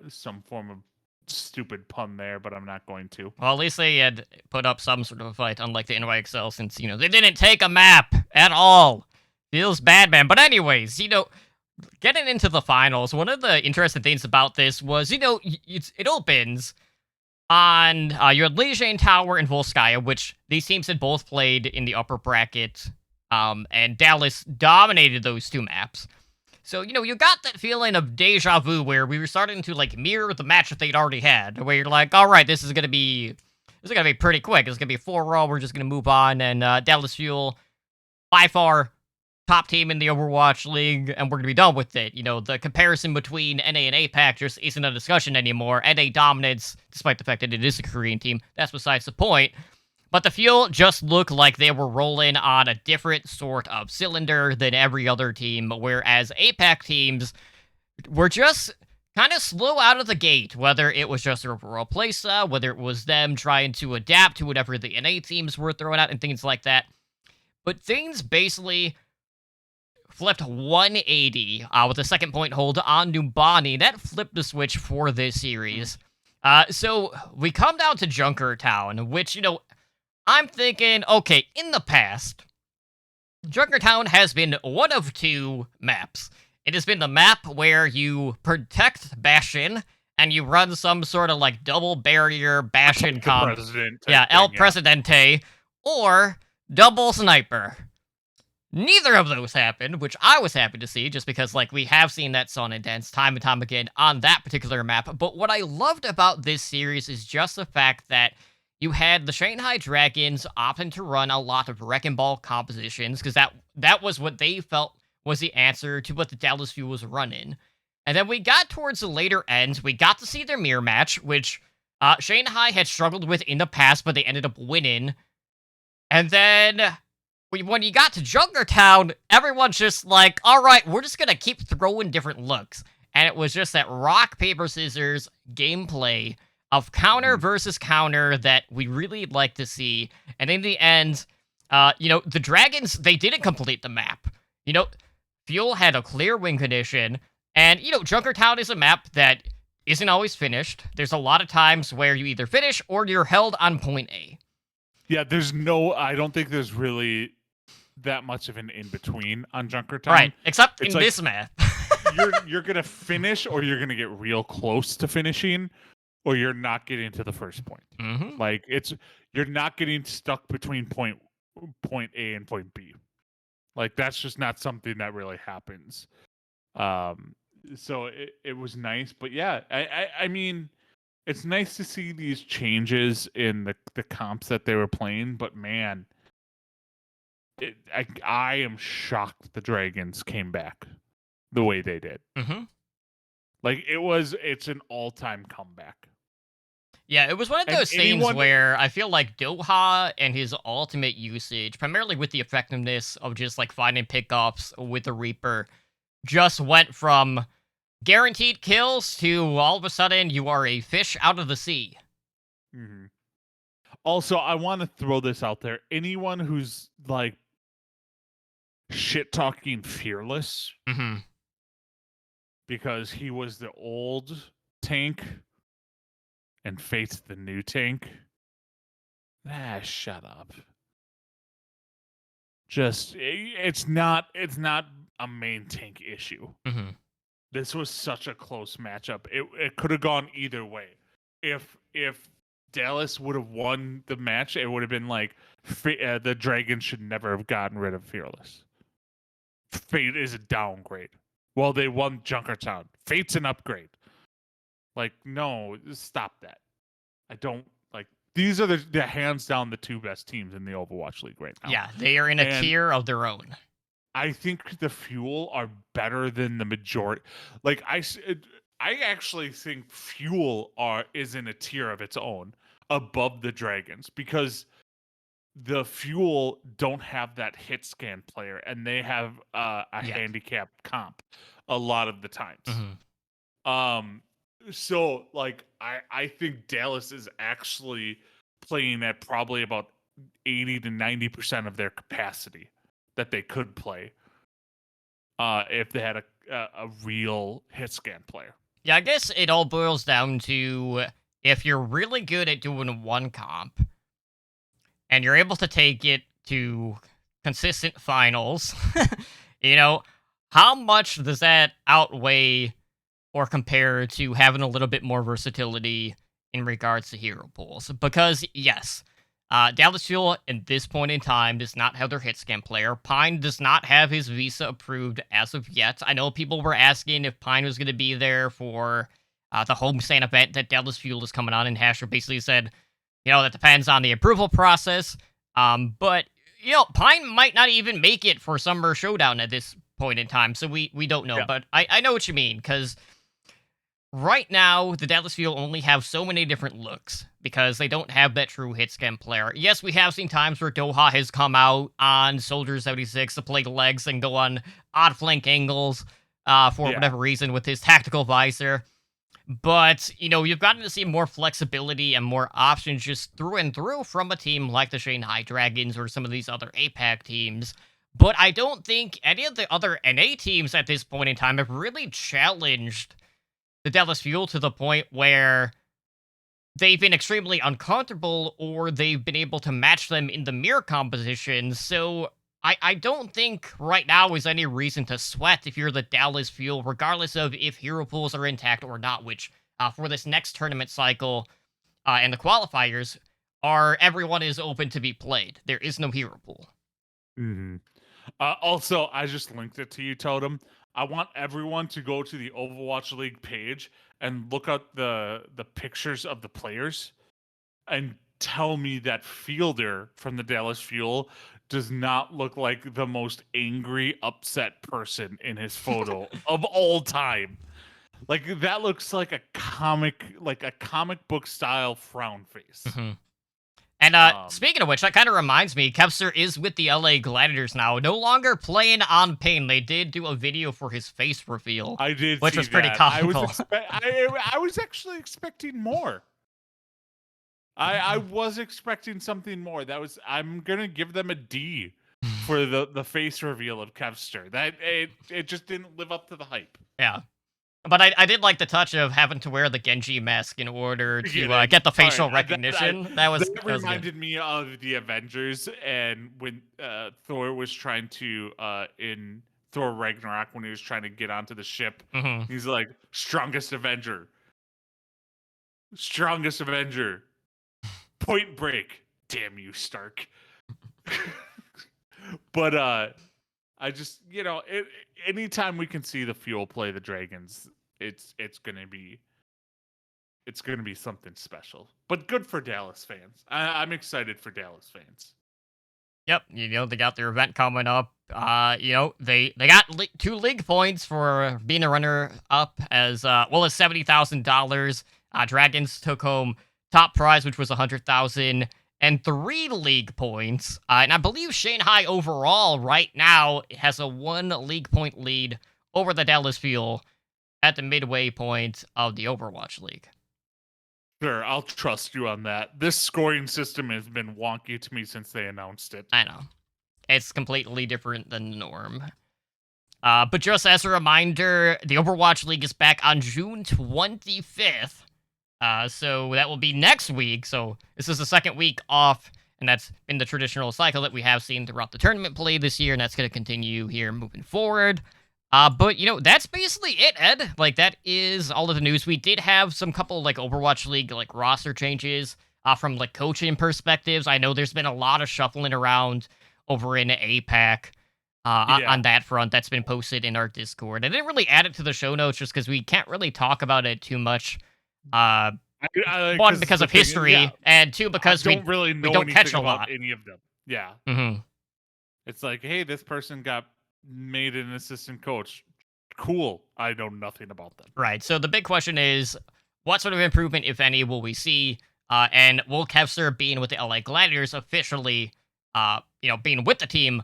B: some form of stupid pun there, but I'm not going to.
A: Well, at least they had put up some sort of a fight, unlike the NYXL, since, you know, they didn't take a map at all. Feels bad, man. But anyways, you know, getting into the finals, one of the interesting things about this was, you know, it opens on, you had Legion Tower and Volskaya, which these teams had both played in the upper bracket, and Dallas dominated those 2 maps. So, you know, you got that feeling of deja vu where we were starting to, like, mirror the match that they'd already had, where you're like, all right, this is going to be pretty quick. It's going to be a 4-0. We're just going to move on, and Dallas Fuel, by far, top team in the Overwatch League, and we're going to be done with it. You know, the comparison between NA and APAC just isn't a discussion anymore. NA dominates, despite the fact that it is a Korean team. That's besides the point. But the Fuel just looked like they were rolling on a different sort of cylinder than every other team, whereas APAC teams were just kind of slow out of the gate, whether it was just their overall playstyle, whether it was them trying to adapt to whatever the NA teams were throwing out and things like that. But things basically flipped 180 with a second point hold on Numbani. That flipped the switch for this series. So we come down to Junkertown, which, you know, I'm thinking, okay, in the past, Junkertown has been one of 2 maps. It has been the map where you protect Bastion, and you run some sort of, like, double barrier Bastion comp. Yeah, El Presidente, or double sniper. Neither of those happened, which I was happy to see, just because, like, we have seen that Sun and Dance time and time again on that particular map. But what I loved about this series is just the fact that you had the Shanghai Dragons opting to run a lot of Wrecking Ball compositions, because that was what they felt was the answer to what the Dallas Fuel was running. And then we got towards the later ends, we got to see their mirror match, which Shanghai had struggled with in the past, but they ended up winning. And then when you got to Junkertown, everyone's just like, all right, we're just going to keep throwing different looks. And it was just that rock, paper, scissors gameplay of counter versus counter that we really like to see. And in the end, you know, the Dragons, they didn't complete the map. You know, Fuel had a clear win condition. And, you know, Junkertown is a map that isn't always finished. There's a lot of times where you either finish or you're held on point A.
B: Yeah, I don't think there's really that much of an in-between on Junkertown.
A: Right, except
B: it's
A: in
B: like,
A: this map.
B: you're gonna finish, or you're gonna get real close to finishing, or you're not getting to the first point.
A: Mm-hmm.
B: Like you're not getting stuck between point A and point B. Like that's just not something that really happens. So it was nice, but yeah, I mean, it's nice to see these changes in the comps that they were playing, but man, I am shocked the Dragons came back the way they did.
A: Mm-hmm.
B: Like it's an all-time comeback.
A: Yeah, it was one of
B: And
A: those things where I feel like Doha and his ultimate usage, primarily with the effectiveness of just like finding pickups with the Reaper, just went from guaranteed kills to all of a sudden you are a fish out of the sea.
B: Mm-hmm. Also, I want to throw this out there. Anyone who's like shit talking Fearless
A: Mm-hmm.
B: because he was the old tank and Fate's the new tank. Shut up. Just it's not a main tank issue.
A: Mm-hmm.
B: This was such a close matchup. It could have gone either way. If Dallas would have won the match, it would have been like the Dragons should never have gotten rid of Fearless. Fate is a downgrade. Well, they won Junkertown. Fate's an upgrade. Like, no, stop that. I don't like. These are the hands down the two best teams in the Overwatch League right now.
A: Yeah, they are in a tier of their own.
B: I think the Fuel are better than the majority. Like I actually think Fuel is in a tier of its own above the Dragons because the Fuel don't have that hit scan player and they have a handicapped comp a lot of the times.
A: Mm-hmm.
B: So like I think Dallas is actually playing at probably about 80 to 90% of their capacity that they could play if they had a real hit scan player.
A: Yeah, I guess it all boils down to if you're really good at doing one comp and you're able to take it to consistent finals, how much does that outweigh or compare to having a little bit more versatility in regards to hero pools? Because, yes, Dallas Fuel, at this point in time, does not have their hit scan player. Pine does not have his visa approved as of yet. I know people were asking if Pine was going to be there for the homestand event that Dallas Fuel is coming on, and Hasher basically said, that depends on the approval process. But, Pine might not even make it for Summer Showdown at this point in time, so we don't know. Yeah. But I know what you mean, because right now, the Dallas Fuel only have so many different looks because they don't have that true hit scan player. Yes, we have seen times where Doha has come out on Soldier 76 to play legs and go on odd flank angles for whatever reason with his tactical visor. But, you've gotten to see more flexibility and more options just through and through from a team like the Shanghai Dragons or some of these other APAC teams. But I don't think any of the other NA teams at this point in time have really challenged the Dallas Fuel to the point where they've been extremely uncomfortable or they've been able to match them in the mirror composition. So I don't think right now is any reason to sweat if you're the Dallas Fuel, regardless of if hero pools are intact or not, which for this next tournament cycle and the qualifiers everyone is open to be played. There is no hero pool.
B: Mm-hmm. Also, I just linked it to you, Totem. I want everyone to go to the Overwatch League page and look at the pictures of the players and tell me that Fielder from the Dallas Fuel does not look like the most angry, upset person in his photo of all time. Like that looks like a comic book style frown face.
A: Mm-hmm. And speaking of which, that kind of reminds me, Kevster is with the LA Gladiators now, no longer playing on Pain. They did do a video for his face reveal.
B: I did,
A: which was pretty comical.
B: I was actually expecting more. I was expecting something more. I'm gonna give them a D for the face reveal of Kevster. That it just didn't live up to the hype.
A: Yeah. But I did like the touch of having to wear the Genji mask in order to get the facial recognition. That
B: reminded me of the Avengers, and when Thor was trying to in Thor Ragnarok when he was trying to get onto the ship.
A: Hmm.
B: He's like, strongest Avenger. Strongest Avenger. Point Break. Damn you, Stark. But I just, anytime we can see the Fuel play the Dragons, it's gonna be something special. But good for Dallas fans. I'm excited for Dallas fans.
A: Yep, they got their event coming up. They got 2 league points for being a runner up, as well as $70,000. Dragons took home top prize, which was 100,000, and 3 league points. And I believe Shanghai overall right now has a 1 league point lead over the Dallas Fuel at the midway point of the Overwatch League.
B: Sure, I'll trust you on that. This scoring system has been wonky to me since they announced it.
A: I know. It's completely different than the norm. But just as a reminder, the Overwatch League is back on June 25th. So that will be next week. So this is the second week off, and that's been the traditional cycle that we have seen throughout the tournament play this year, and that's going to continue here moving forward. But, that's basically it, Ed. Like, that is all of the news. We did have some couple, Overwatch League, roster changes from, coaching perspectives. I know there's been a lot of shuffling around over in APAC on that front. That's been posted in our Discord. I didn't really add it to the show notes just because we can't really talk about it too much. One, because of history, and two, because
B: we don't really know
A: don't catch a
B: about
A: lot.
B: any of them. Yeah.
A: Mm-hmm.
B: It's like, hey, this person got made an assistant coach. Cool. I know nothing about them.
A: Right. So the big question is, what sort of improvement, if any, will we see? And will Kevser being with the LA Gladiators officially, being with the team,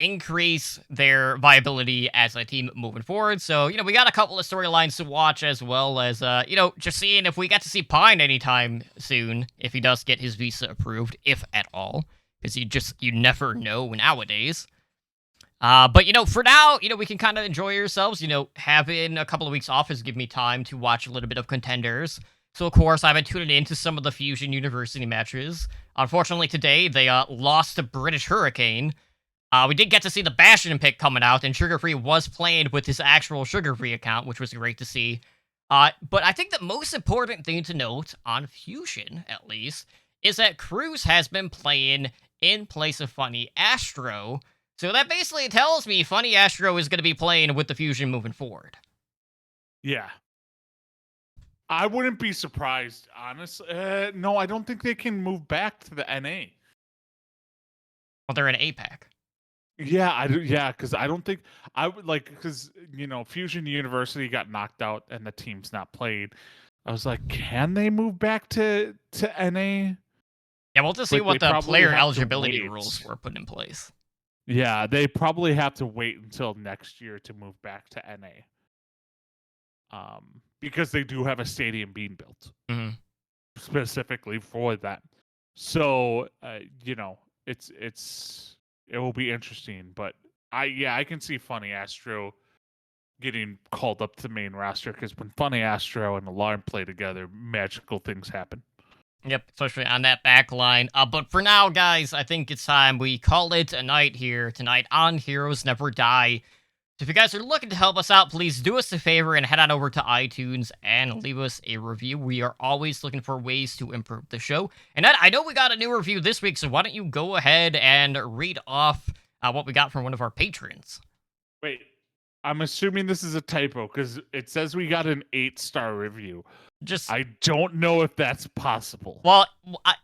A: increase their viability as a team moving forward? So, we got a couple of storylines to watch, as well as, just seeing if we get to see Pine anytime soon, if he does get his visa approved, if at all, because you never know nowadays. But, for now, we can kind of enjoy ourselves. Having a couple of weeks off has given me time to watch a little bit of Contenders. So, of course, I've been tuning into some of the Fusion University matches. Unfortunately, today, they lost to British Hurricane. We did get to see the Bastion pick coming out, and Sugar Free was playing with his actual Sugar Free account, which was great to see. But I think the most important thing to note, on Fusion at least, is that Cruz has been playing in place of Funny Astro. So that basically tells me Funny Astro is going to be playing with the Fusion moving forward.
B: Yeah. I wouldn't be surprised, honestly. No, I don't think they can move back to the NA.
A: Well, they're in APAC.
B: Yeah, because I don't think I would because Fusion University got knocked out and the team's not played. I was like, can they move back to NA?
A: Yeah, we'll just see what the player eligibility rules were put in place.
B: Yeah, they probably have to wait until next year to move back to NA. Because they do have a stadium being built specifically for that. So, it will be interesting, but I can see Funny Astro getting called up to the main roster, because when Funny Astro and Alarm play together, magical things happen.
A: Yep, especially on that back line. But for now, guys, I think it's time we call it a night here tonight on Heroes Never Die. So if you guys are looking to help us out, please do us a favor and head on over to iTunes and leave us a review. We are always looking for ways to improve the show. And Ed, I know we got a new review this week, so why don't you go ahead and read off what we got from one of our patrons?
B: Wait, I'm assuming this is a typo, because it says we got an 8-star review. I don't know if that's possible.
A: Well,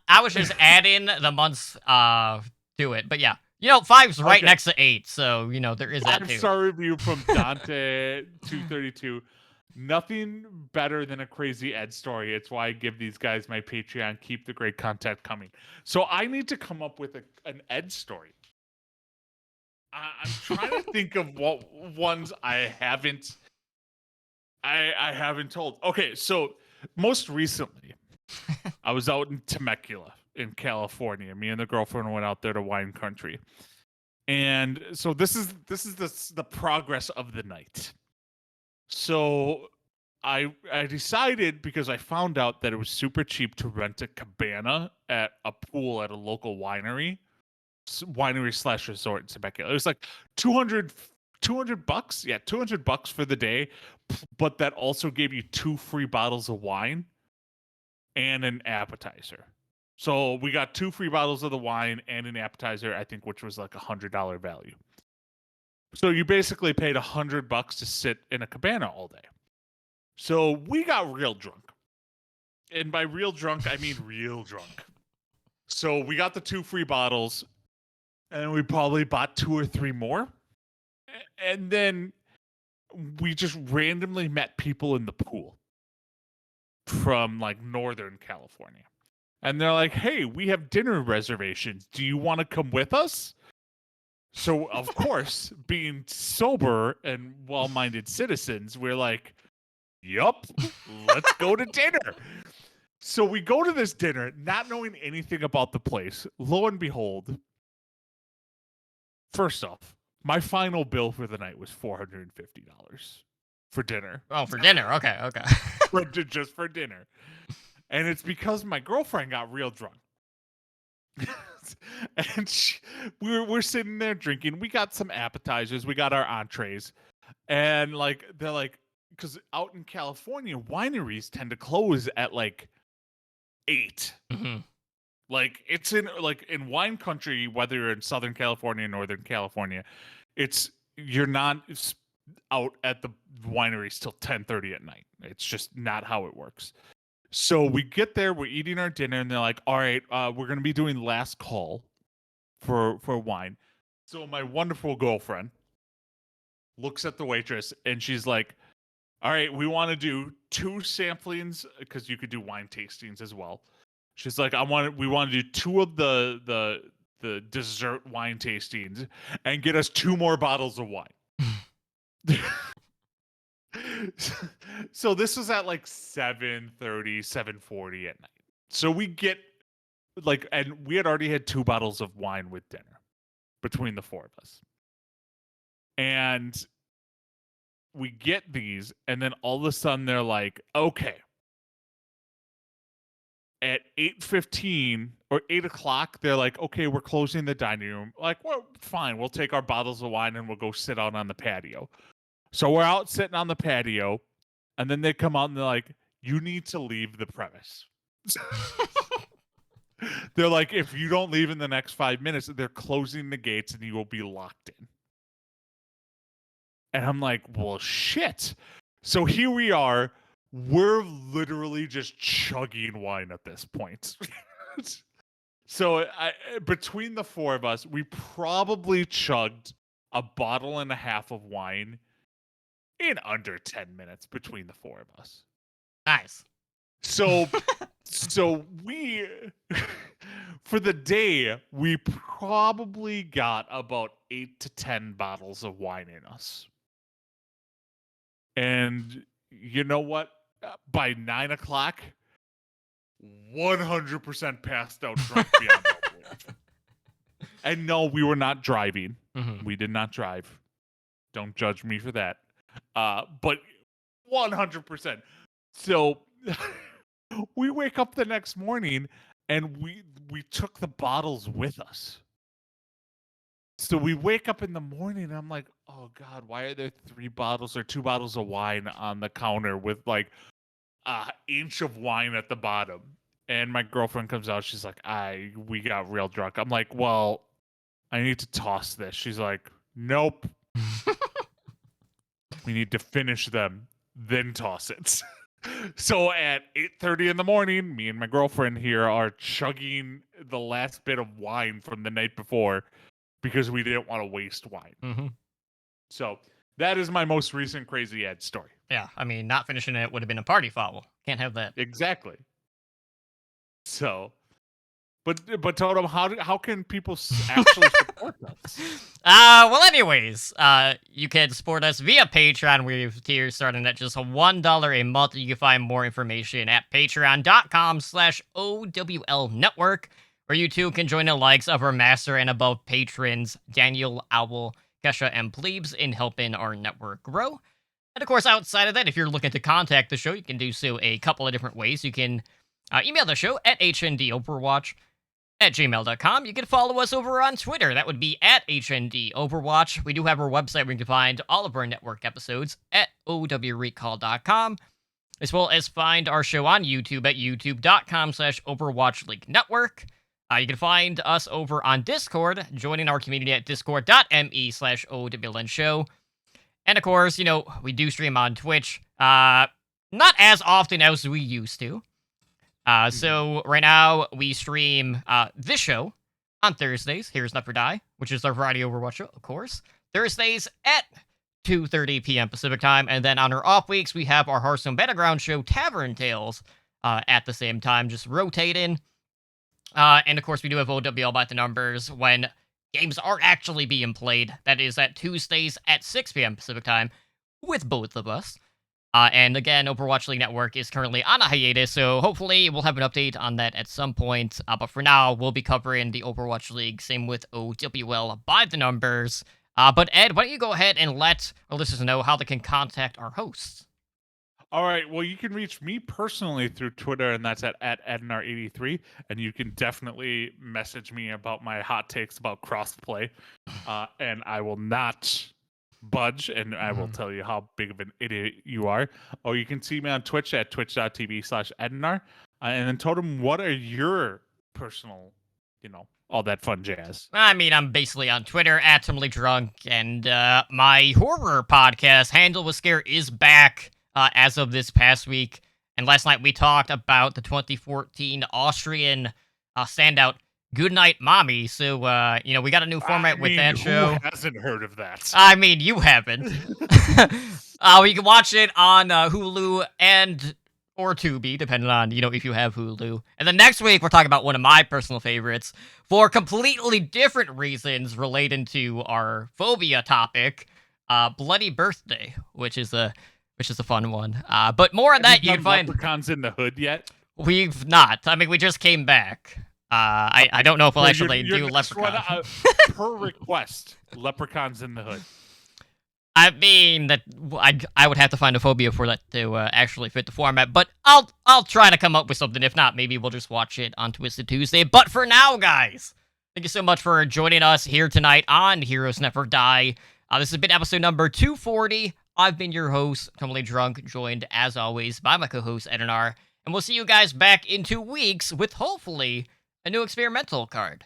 A: I was just adding the months to it, but yeah. 5's right next to 8, so, there is that too.
B: 5-star review from Dante232. Nothing better than a crazy Ed story. It's why I give these guys my Patreon. Keep the great content coming. So I need to come up with an Ed story. I'm trying to think of what ones I haven't told. Okay, so most recently, I was out in Temecula in California. Me and the girlfriend went out there to wine country. And so this is the progress of the night. So I decided, because I found out that it was super cheap to rent a cabana at a pool at a local winery/resort in Temecula. It was like $200 $200. Yeah, $200 for the day, but that also gave you 2 free bottles of wine and an appetizer. So we got 2 free bottles of the wine and an appetizer, I think, which was like $100 value. So you basically paid $100 to sit in a cabana all day. So we got real drunk. And by real drunk, I mean real drunk. So we got the 2 free bottles, and we probably bought 2 or 3 more. And then we just randomly met people in the pool from like Northern California. And they're like, hey, we have dinner reservations. Do you want to come with us? So, of course, being sober and well minded citizens, we're like, yup, let's go to dinner. So we go to this dinner, not knowing anything about the place. Lo and behold, first off, my final bill for the night was $450 for dinner.
A: Oh, for dinner. Okay.
B: Just for dinner. And it's because my girlfriend got real drunk. And we're sitting there drinking. We got some appetizers. We got our entrees. And like they're like, because out in California, wineries tend to close at like 8.
A: Mhm.
B: Like it's in wine country, whether you're in Southern California, Northern California, you're not out at the wineries till 10:30 at night. It's just not how it works. So we get there, we're eating our dinner, and they're like, all right, we're gonna be doing last call for wine. So my wonderful girlfriend looks at the waitress and she's like, all right, we want to do 2 samplings because you could do wine tastings as well. She's like, we want to do 2 of the dessert wine tastings and get us 2 more bottles of wine. So this was at like 7:30, 7:40 at night. So we get and we had already had 2 bottles of wine with dinner between the 4 of us. And we get these, and then all of a sudden they're like, okay. At 8:15 or 8 o'clock, they're like, okay, we're closing the dining room. Like, well, fine, we'll take our bottles of wine and we'll go sit out on the patio. So we're out sitting on the patio, and then they come out and they're like, you need to leave the premise. They're like, if you don't leave in the next 5 minutes, they're closing the gates and you will be locked in. And I'm like, well, shit. So here we are. We're literally just chugging wine at this point. So between the 4 of us, we probably chugged a bottle and a half of wine in under 10 minutes between the 4 of us.
A: Nice.
B: So we, for the day, we probably got about 8 to 10 bottles of wine in us. And you know what? By 9 o'clock, 100% passed out drunk beyond all belief. And no, we were not driving.
A: Mhm.
B: We did not drive. Don't judge me for that. But 100%. So we wake up the next morning and we took the bottles with us. So we wake up in the morning and I'm like, oh God, why are there 3 bottles or 2 bottles of wine on the counter with like an inch of wine at the bottom? And my girlfriend comes out. She's like, we got real drunk. I'm like, well, I need to toss this. She's like, nope. We need to finish them, then toss it. So at 8:30 in the morning, me and my girlfriend here are chugging the last bit of wine from the night before because we didn't want to waste wine.
A: Mhm.
B: So that is my most recent Crazy Ed story.
A: Yeah, I mean, not finishing it would have been a party foul. Can't have that.
B: Exactly. So, but Totem, how can people actually support us?
A: Well, anyways, you can support us via Patreon. We have tiers starting at just $1 a month. You can find more information at patreon.com/OWL Network, where you too can join the likes of our master and above patrons, Daniel, Owl, Kesha, and Plebes, in helping our network grow. And of course, outside of that, if you're looking to contact the show, you can do so a couple of different ways. You can email the show at HNDOverwatch. at gmail.com. You can follow us over on Twitter. That would be at HND Overwatch. We do have our website where you can find all of our network episodes at owrecall.com, as well as find our show on YouTube at youtube.com/Overwatch League Network. You can find us over on Discord, joining our community at discord.me/OWLN show. And of course, we do stream on Twitch, not as often as we used to. So right now we stream this show on Thursdays, Heroes Never Die, which is our Friday Overwatch show, of course. Thursdays at 2:30 p.m. Pacific time, and then on our off weeks we have our Hearthstone Battleground show, Tavern Tales, at the same time, just rotating. And of course we do have OWL by the numbers when games are actually being played. That is at Tuesdays at 6 p.m. Pacific time with both of us. And again, Overwatch League Network is currently on a hiatus, so hopefully we'll have an update on that at some point. But for now, we'll be covering the Overwatch League, same with OWL by the numbers. But Ed, why don't you go ahead and let our listeners know how they can contact our hosts?
B: All right. Well, you can reach me personally through Twitter, and that's at Ednar83. And you can definitely message me about my hot takes about crossplay. And I will not budge, and I will tell you how big of an idiot you are. Or you can see me on Twitch at twitch.tv/Ednar. And then Totem, what are your personal, all that fun jazz?
A: I mean, I'm basically on Twitter at Totally Drunk, and my horror podcast, Handle with Scare, is back as of this past week. And last night we talked about the 2014 Austrian standout Goodnight Mommy. So, we got a new format with that show.
B: Who hasn't heard of that?
A: I mean, you haven't. You can watch it on Hulu or Tubi, depending on, if you have Hulu. And then next week, we're talking about one of my personal favorites for completely different reasons relating to our phobia topic, Bloody Birthday, which is a fun one. But more on that, you can find
B: Leprechauns in the Hood yet?
A: We've not. I mean, we just came back. I don't know if we'll actually do Leprechaun.
B: Per request, Leprechauns in the Hood.
A: I mean, that I would have to find a phobia for that to actually fit the format, but I'll try to come up with something. If not, maybe we'll just watch it on Twisted Tuesday. But for now, guys, thank you so much for joining us here tonight on Heroes Never Die. This has been episode number 240. I've been your host, Totally Drunk, joined as always by my co-host Ednar, and we'll see you guys back in 2 weeks with hopefully a new experimental card.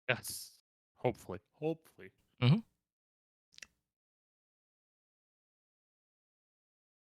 B: Yes, hopefully.
A: Mm-hmm.